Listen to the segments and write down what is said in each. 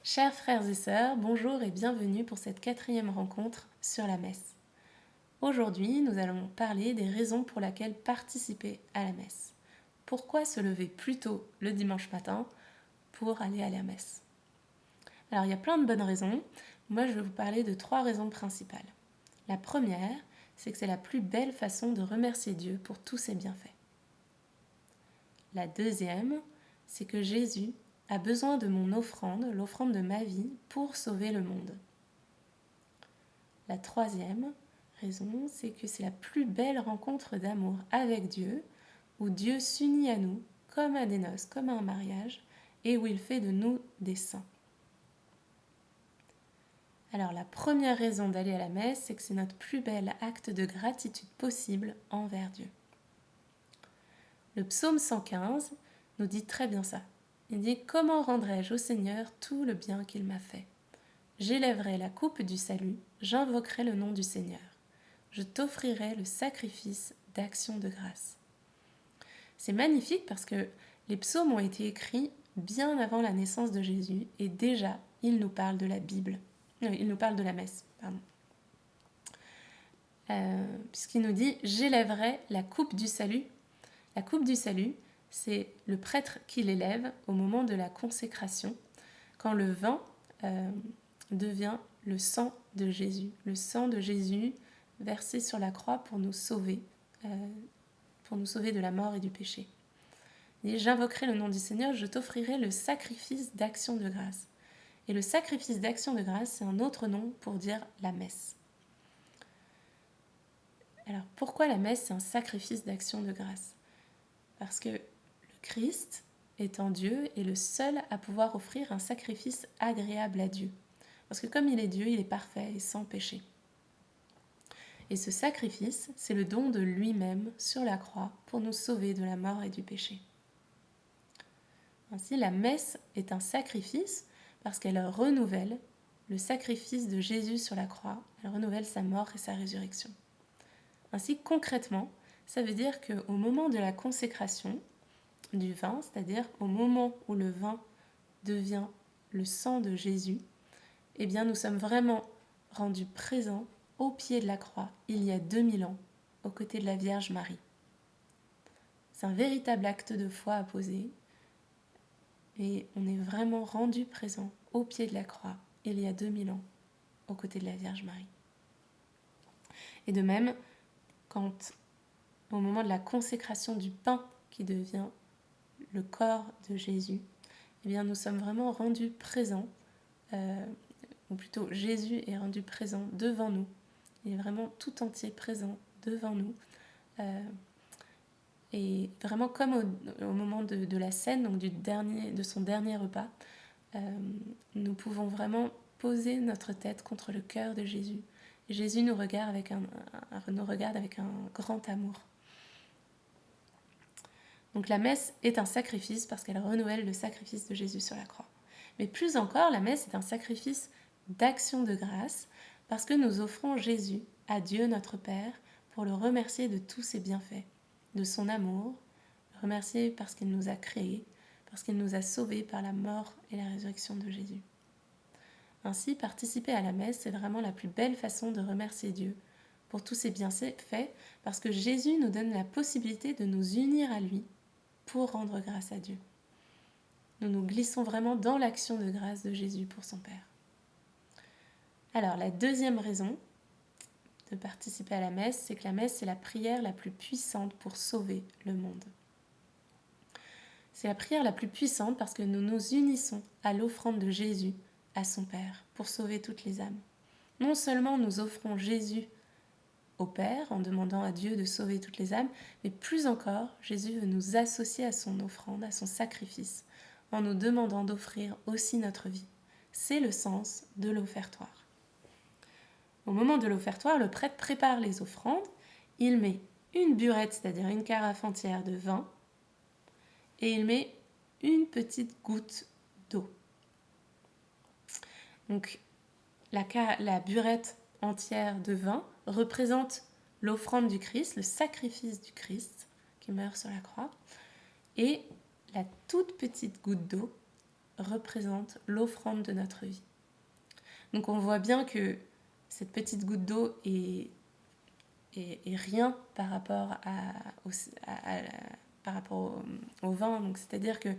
Chers frères et sœurs, bonjour et bienvenue pour cette 4e rencontre sur la messe. Aujourd'hui, nous allons parler des raisons pour lesquelles participer à la messe. Pourquoi se lever plus tôt le dimanche matin pour aller à la messe? Alors, il y a plein de bonnes raisons. Moi, je vais vous parler de 3 raisons principales. La première, c'est que c'est la plus belle façon de remercier Dieu pour tous ses bienfaits. La deuxième, c'est que Jésus a besoin de mon offrande, l'offrande de ma vie, pour sauver le monde. La troisième raison, c'est que c'est la plus belle rencontre d'amour avec Dieu, où Dieu s'unit à nous comme à des noces, comme à un mariage, et où il fait de nous des saints. Alors la première raison d'aller à la messe, c'est que c'est notre plus bel acte de gratitude possible envers Dieu. Le psaume 115 nous dit très bien ça. Il dit « Comment rendrai-je au Seigneur tout le bien qu'il m'a fait ? J'élèverai la coupe du salut, j'invoquerai le nom du Seigneur. Je t'offrirai le sacrifice d'action de grâce. » C'est magnifique parce que les psaumes ont été écrits bien avant la naissance de Jésus et déjà, ils nous parlent de la Bible. Il nous parle de la messe, pardon. Puisqu'il nous dit « J'élèverai la coupe du salut ». La coupe du salut, c'est le prêtre qui l'élève au moment de la consécration, quand le vin devient le sang de Jésus. Le sang de Jésus versé sur la croix pour nous sauver de la mort et du péché. Et j'invoquerai le nom du Seigneur, je t'offrirai le sacrifice d'action de grâce. Et le sacrifice d'action de grâce, c'est un autre nom pour dire la messe. Alors pourquoi la messe, c'est un sacrifice d'action de grâce ? Parce que le Christ, étant Dieu, est le seul à pouvoir offrir un sacrifice agréable à Dieu. Parce que comme il est Dieu, il est parfait et sans péché. Et ce sacrifice, c'est le don de lui-même sur la croix pour nous sauver de la mort et du péché. Ainsi, la messe est un sacrifice parce qu'elle renouvelle le sacrifice de Jésus sur la croix, elle renouvelle sa mort et sa résurrection. Ainsi, concrètement, ça veut dire qu'au moment de la consécration du vin, c'est-à-dire au moment où le vin devient le sang de Jésus, eh bien nous sommes vraiment rendus présents au pied de la croix il y a 2000 ans, aux côtés de la Vierge Marie. C'est un véritable acte de foi à poser et on est vraiment rendu présent au pied de la croix il y a 2000 ans, aux côtés de la Vierge Marie. Et de même, quand au moment de la consécration du pain qui devient le corps de Jésus, eh bien nous sommes vraiment rendus présents, ou plutôt Jésus est rendu présent devant nous. Il est vraiment tout entier présent devant nous. Et vraiment comme au moment de la scène, donc de son dernier repas, nous pouvons vraiment poser notre tête contre le cœur de Jésus. Et Jésus nous regarde avec un grand amour. Donc la messe est un sacrifice parce qu'elle renouvelle le sacrifice de Jésus sur la croix. Mais plus encore, la messe est un sacrifice d'action de grâce parce que nous offrons Jésus à Dieu notre Père pour le remercier de tous ses bienfaits, de son amour, le remercier parce qu'il nous a créés, parce qu'il nous a sauvés par la mort et la résurrection de Jésus. Ainsi, participer à la messe, c'est vraiment la plus belle façon de remercier Dieu pour tous ses bienfaits parce que Jésus nous donne la possibilité de nous unir à lui pour rendre grâce à Dieu. Nous nous glissons vraiment dans l'action de grâce de Jésus pour son Père. Alors, la deuxième raison de participer à la messe, c'est que la messe, c'est la prière la plus puissante pour sauver le monde. C'est la prière la plus puissante parce que nous nous unissons à l'offrande de Jésus à son Père pour sauver toutes les âmes. Non seulement nous offrons Jésus au Père en demandant à Dieu de sauver toutes les âmes, mais plus encore, Jésus veut nous associer à son offrande, à son sacrifice, en nous demandant d'offrir aussi notre vie. C'est le sens de l'offertoire. Au moment de l'offertoire, le prêtre prépare les offrandes, il met une burette, c'est-à-dire une carafe entière de vin, et il met une petite goutte d'eau. Donc la burette entière de vin représente l'offrande du Christ, le sacrifice du Christ qui meurt sur la croix, et la toute petite goutte d'eau représente l'offrande de notre vie. Donc on voit bien que cette petite goutte d'eau est rien par rapport par rapport au vin. Donc c'est-à-dire que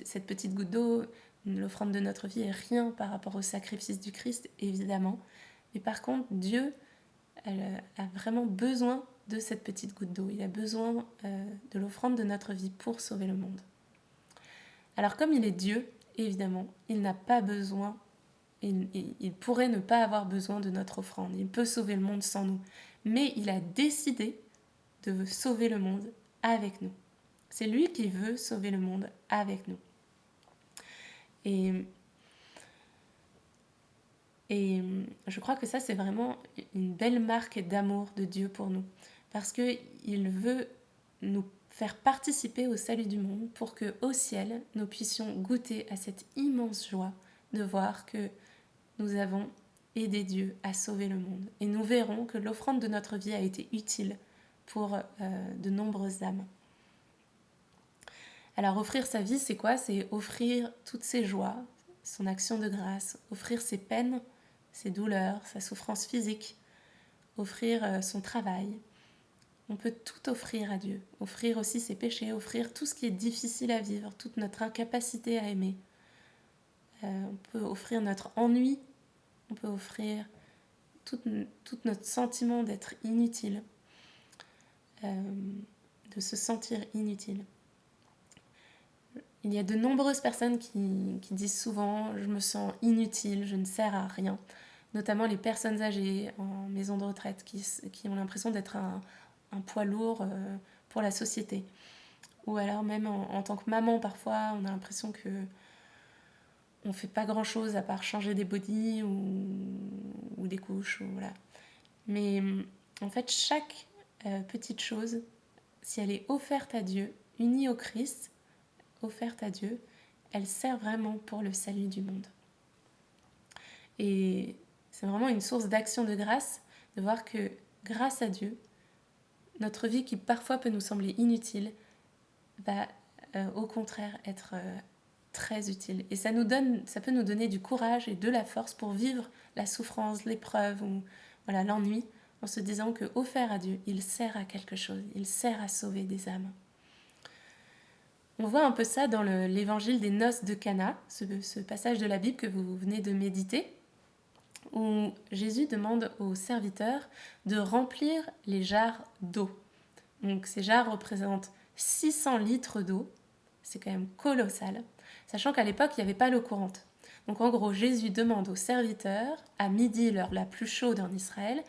cette petite goutte d'eau, l'offrande de notre vie, est rien par rapport au sacrifice du Christ, évidemment. Mais par contre, Dieu a vraiment besoin de cette petite goutte d'eau. Il a besoin de l'offrande de notre vie pour sauver le monde. Alors comme il est Dieu, évidemment, il n'a pas besoin, il pourrait ne pas avoir besoin de notre offrande. Il peut sauver le monde sans nous. Mais il a décidé de sauver le monde avec nous. C'est lui qui veut sauver le monde avec nous. Et je crois que ça, c'est vraiment une belle marque d'amour de Dieu pour nous. Parce qu'il veut nous faire participer au salut du monde pour qu'au ciel, nous puissions goûter à cette immense joie de voir que nous avons aidé Dieu à sauver le monde. Et nous verrons que l'offrande de notre vie a été utile pour de nombreuses âmes. Alors offrir sa vie, c'est quoi? C'est offrir toutes ses joies, son action de grâce, offrir ses peines, ses douleurs, sa souffrance physique, offrir son travail. On peut tout offrir à Dieu, offrir aussi ses péchés, offrir tout ce qui est difficile à vivre, toute notre incapacité à aimer. On peut offrir notre ennui, on peut offrir tout notre sentiment d'être inutile, de se sentir inutile. Il y a de nombreuses personnes qui disent souvent « je me sens inutile, je ne sers à rien », notamment les personnes âgées en maison de retraite qui ont l'impression d'être un poids lourd pour la société. Ou alors même en tant que maman, parfois, on a l'impression que on ne fait pas grand-chose à part changer des bodys ou des couches. Voilà. Mais en fait, chaque petite chose, si elle est offerte à Dieu, unie au Christ, offerte à Dieu, elle sert vraiment pour le salut du monde. Et c'est vraiment une source d'action de grâce de voir que grâce à Dieu, notre vie qui parfois peut nous sembler inutile va au contraire être très utile. Et ça peut nous donner du courage et de la force pour vivre la souffrance, l'épreuve ou voilà, l'ennui en se disant que offert à Dieu, il sert à quelque chose, il sert à sauver des âmes. On voit un peu ça dans l'évangile des noces de Cana, ce passage de la Bible que vous venez de méditer, où Jésus demande aux serviteurs de remplir les jarres d'eau. Donc ces jarres représentent 600 litres d'eau, c'est quand même colossal, sachant qu'à l'époque, il n'y avait pas l'eau courante. Donc en gros, Jésus demande aux serviteurs, à midi, l'heure la plus chaude en Israël,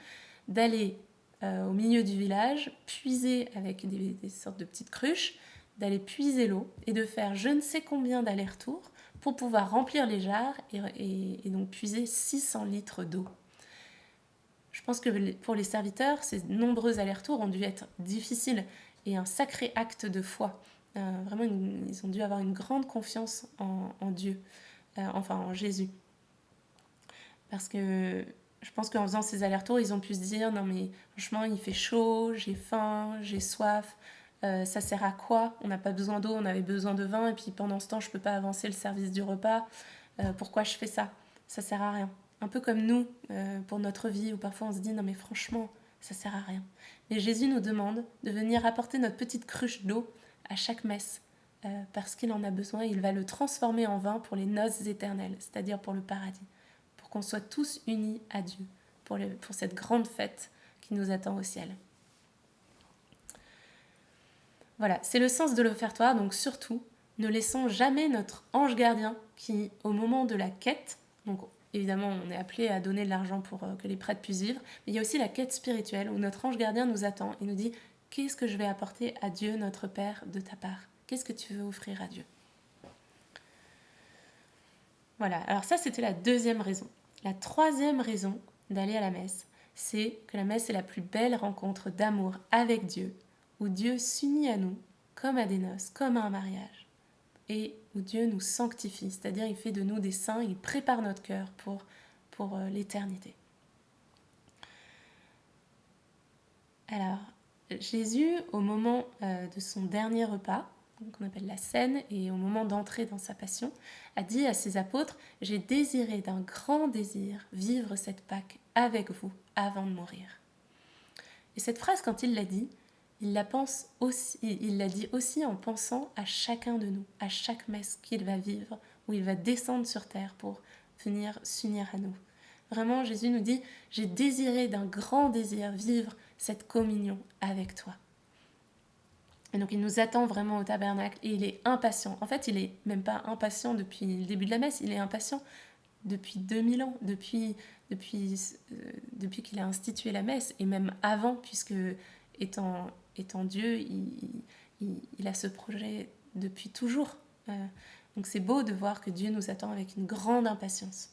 d'aller au milieu du village, puiser avec des sortes de petites cruches, d'aller puiser l'eau et de faire je ne sais combien d'allers-retours pour pouvoir remplir les jarres et donc puiser 600 litres d'eau. Je pense que pour les serviteurs, ces nombreux allers-retours ont dû être difficiles et un sacré acte de foi. Vraiment, ils ont dû avoir une grande confiance en Dieu, en Jésus. Parce que je pense qu'en faisant ces allers-retours, ils ont pu se dire « Non mais franchement, il fait chaud, j'ai faim, j'ai soif. Ça sert à quoi? On n'a pas besoin d'eau, on avait besoin de vin. Et puis pendant ce temps, je ne peux pas avancer le service du repas. Pourquoi je fais ça? Ça sert à rien. » Un peu comme nous, pour notre vie, où parfois on se dit « Non mais franchement, ça sert à rien. » Mais Jésus nous demande de venir apporter notre petite cruche d'eau à chaque messe. Parce qu'il en a besoin et il va le transformer en vin pour les noces éternelles, c'est-à-dire pour le paradis. Pour qu'on soit tous unis à Dieu, pour cette grande fête qui nous attend au ciel. Voilà, c'est le sens de l'offertoire, donc surtout, ne laissons jamais notre ange gardien qui, au moment de la quête, donc évidemment on est appelé à donner de l'argent pour que les prêtres puissent vivre, mais il y a aussi la quête spirituelle où notre ange gardien nous attend et nous dit « Qu'est-ce que je vais apporter à Dieu, notre Père, de ta part? Qu'est-ce que tu veux offrir à Dieu ?» Voilà, alors ça c'était la deuxième raison. La troisième raison d'aller à la messe, c'est que la messe est la plus belle rencontre d'amour avec Dieu, où Dieu s'unit à nous comme à des noces, comme à un mariage, et où Dieu nous sanctifie, c'est-à-dire il fait de nous des saints, il prépare notre cœur pour l'éternité. Alors, Jésus, au moment de son dernier repas, qu'on appelle la scène, et au moment d'entrer dans sa passion, a dit à ses apôtres « J'ai désiré d'un grand désir vivre cette Pâque avec vous avant de mourir ». Et cette phrase, quand il l'a dit, il l'a dit aussi en pensant à chacun de nous, à chaque messe qu'il va vivre, où il va descendre sur terre pour venir s'unir à nous. Vraiment, Jésus nous dit « J'ai désiré d'un grand désir vivre cette communion avec toi ». Et donc il nous attend vraiment au tabernacle et il est impatient. En fait, il est même pas impatient depuis le début de la messe, il est impatient depuis 2000 ans, depuis qu'il a institué la messe, et même avant, puisque étant Dieu, il a ce projet depuis toujours. Donc c'est beau de voir que Dieu nous attend avec une grande impatience.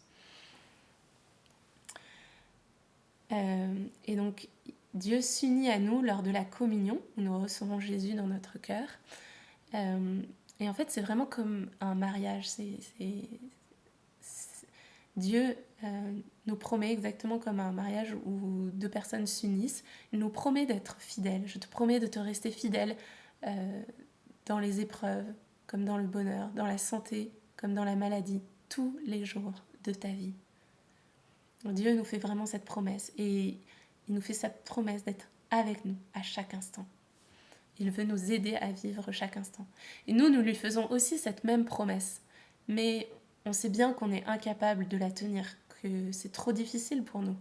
Et donc Dieu s'unit à nous lors de la communion, où nous recevons Jésus dans notre cœur. Et en fait, c'est vraiment comme un mariage. Dieu nous promet, exactement comme un mariage où deux personnes s'unissent, il nous promet d'être fidèles. Je te promets de te rester fidèle dans les épreuves, comme dans le bonheur, dans la santé, comme dans la maladie, tous les jours de ta vie. Dieu nous fait vraiment cette promesse et il nous fait cette promesse d'être avec nous à chaque instant. Il veut nous aider à vivre chaque instant. Et nous lui faisons aussi cette même promesse. Mais on sait bien qu'on est incapable de la tenir, que c'est trop difficile pour nous.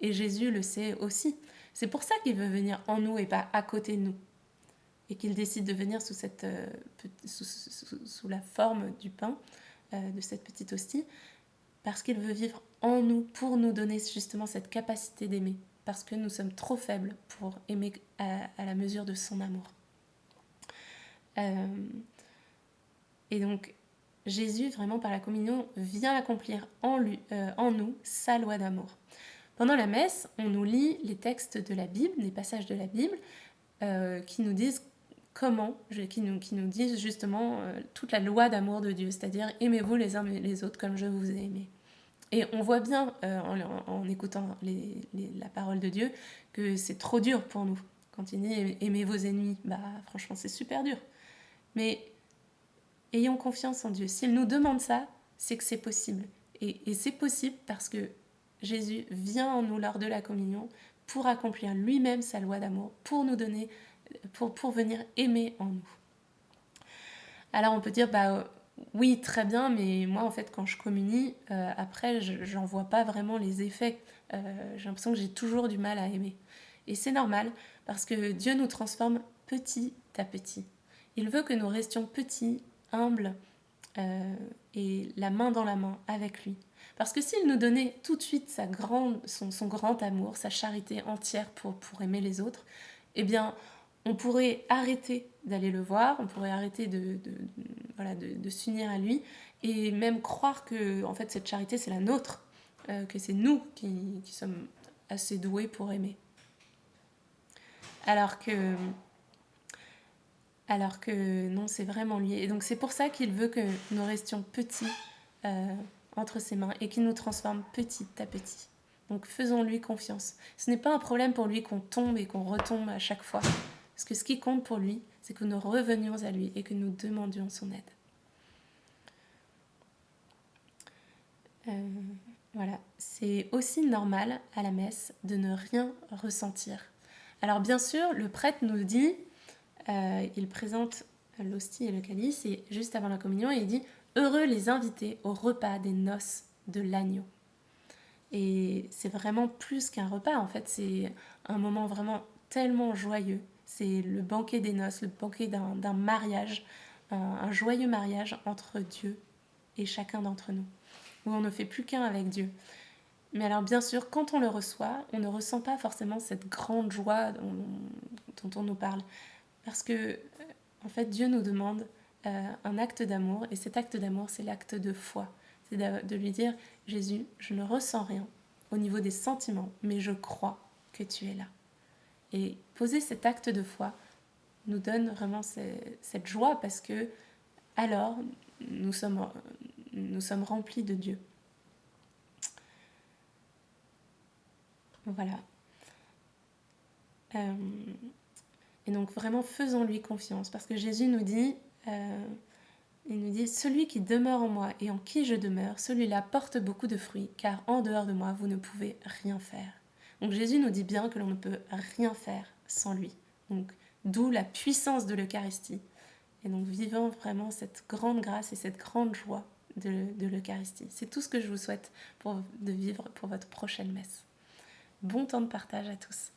Et Jésus le sait aussi. C'est pour ça qu'il veut venir en nous et pas à côté de nous. Et qu'il décide de venir sous la forme du pain, de cette petite hostie, parce qu'il veut vivre en nous pour nous donner justement cette capacité d'aimer, parce que nous sommes trop faibles pour aimer à la mesure de son amour. Et donc, Jésus, vraiment par la communion, vient accomplir en nous sa loi d'amour. Pendant la messe, on nous lit les textes de la Bible, des passages de la Bible, qui nous disent qui nous disent justement toute la loi d'amour de Dieu, c'est-à-dire aimez-vous les uns les autres comme je vous ai aimé. Et on voit bien en écoutant la parole de Dieu que c'est trop dur pour nous. Quand il dit aimez vos ennemis, franchement c'est super dur. Mais ayons confiance en Dieu. S'il nous demande ça, c'est que c'est possible. Et c'est possible parce que Jésus vient en nous lors de la communion pour accomplir lui-même sa loi d'amour, pour nous donner, pour venir aimer en nous. Alors on peut dire, oui, très bien, mais moi en fait quand je communie, après j'en vois pas vraiment les effets. J'ai l'impression que j'ai toujours du mal à aimer. Et c'est normal parce que Dieu nous transforme petit à petit. Il veut que nous restions petits, humbles et la main dans la main avec lui. Parce que s'il nous donnait tout de suite son grand amour, sa charité entière pour aimer les autres, eh bien on pourrait arrêter d'aller le voir, on pourrait arrêter de s'unir à lui et même croire que en fait, cette charité c'est la nôtre, que c'est nous qui sommes assez doués pour aimer. Alors que non, c'est vraiment lui. Et donc c'est pour ça qu'il veut que nous restions petits entre ses mains et qu'il nous transforme petit à petit. Donc faisons-lui confiance. Ce n'est pas un problème pour lui qu'on tombe et qu'on retombe à chaque fois. Parce que ce qui compte pour lui, c'est que nous revenions à lui et que nous demandions son aide. Voilà, c'est aussi normal à la messe de ne rien ressentir. Alors bien sûr, le prêtre nous dit, il présente l'hostie et le calice, et juste avant la communion, il dit « Heureux les invités au repas des noces de l'agneau ». Et c'est vraiment plus qu'un repas, en fait, c'est un moment vraiment tellement joyeux. C'est le banquet des noces, le banquet d'un mariage, un joyeux mariage entre Dieu et chacun d'entre nous, où on ne fait plus qu'un avec Dieu. Mais alors bien sûr, quand on le reçoit, on ne ressent pas forcément cette grande joie dont on nous parle. Parce que, en fait, Dieu nous demande un acte d'amour, et cet acte d'amour, c'est l'acte de foi. C'est de lui dire, Jésus, je ne ressens rien au niveau des sentiments, mais je crois que tu es là. Et poser cet acte de foi nous donne vraiment cette joie parce que alors nous sommes remplis de Dieu. Voilà. Et donc vraiment faisons-lui confiance parce que Jésus nous dit Il nous dit « Celui qui demeure en moi et en qui je demeure, celui-là porte beaucoup de fruits, car en dehors de moi, vous ne pouvez rien faire. » Donc Jésus nous dit bien que l'on ne peut rien faire sans lui. Donc d'où la puissance de l'Eucharistie. Et donc vivant vraiment cette grande grâce et cette grande joie de l'Eucharistie. C'est tout ce que je vous souhaite de vivre pour votre prochaine messe. Bon temps de partage à tous.